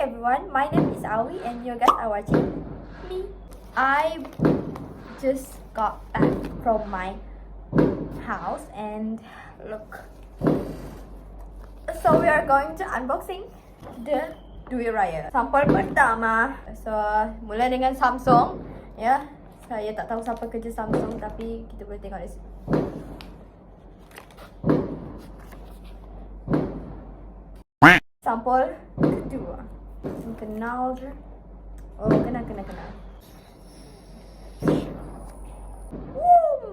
everyone, my name is Awi and you guys are watching me. I just got back from my house and look. So we are going to unboxing the Duit Raya. Sampel pertama. So mula dengan Samsung, ya. Saya tak tahu siapa kerja Samsung tapi kita boleh tengok di sini. Sampel kedua. Kenal je. Oh, kenal.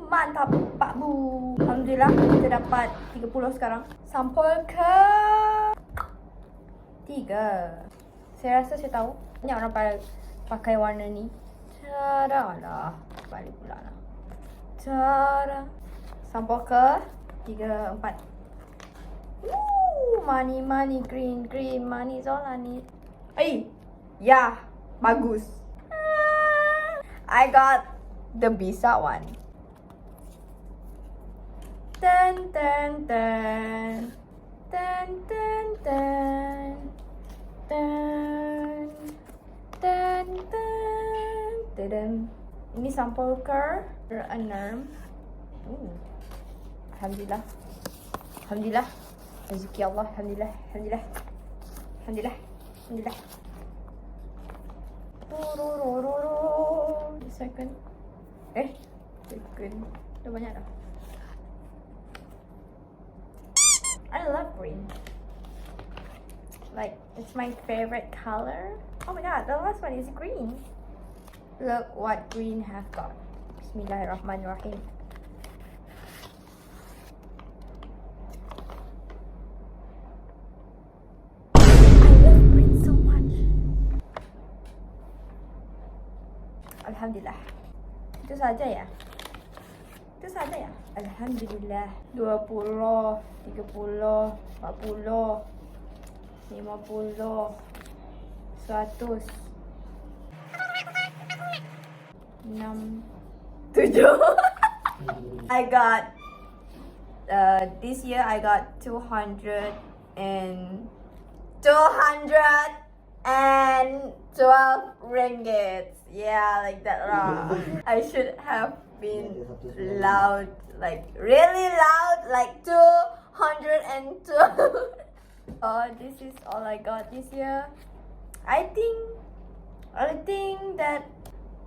Mantap Pak Bu. Alhamdulillah kita dapat 30 sekarang. Sampel ke 3. Saya rasa saya tahu banyak orang pakai warna ni. Tada lah. Balik pula lah. Tada. Sampel ke 3, 4. Money, green, money is all I need. Ya, bagus. I got the bisa one. Ten. Ini sampel ke 6. Alhamdulillah. Rezeki Allah, alhamdulillah. Second. Dah banyak dah. I love green. Like, it's my favorite color. Oh my god, the last one is green. Look what green have got. Bismillahirrahmanirrahim. Alhamdulillah. Itu saja ya. Alhamdulillah. 20, 30, 40, 50, 100, 6, 7. I got this year I got 212 ringgit. Yeah, like that raw. I should have been loud, like really loud, like 212. Oh, this is all I got this year. I think that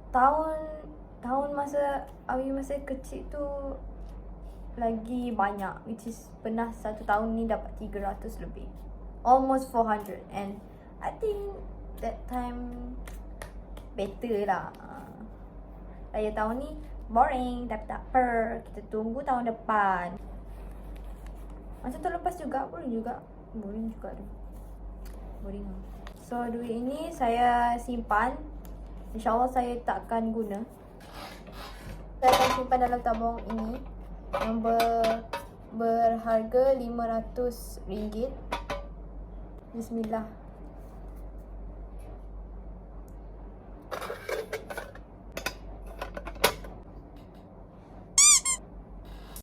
tahun masa Awi masa kecil tu lagi banyak, which is pernah satu tahun ni dapat 300 lebih, almost 400, and I think that time better lah. Raya tahun ni boring, tapi tak apa, kita tunggu tahun depan. Macam tahun lepas juga, boring juga tu. Boring lah. So duit ini saya simpan. InsyaAllah saya takkan guna. Saya akan simpan dalam tabung ini yang berharga RM500. Bismillah.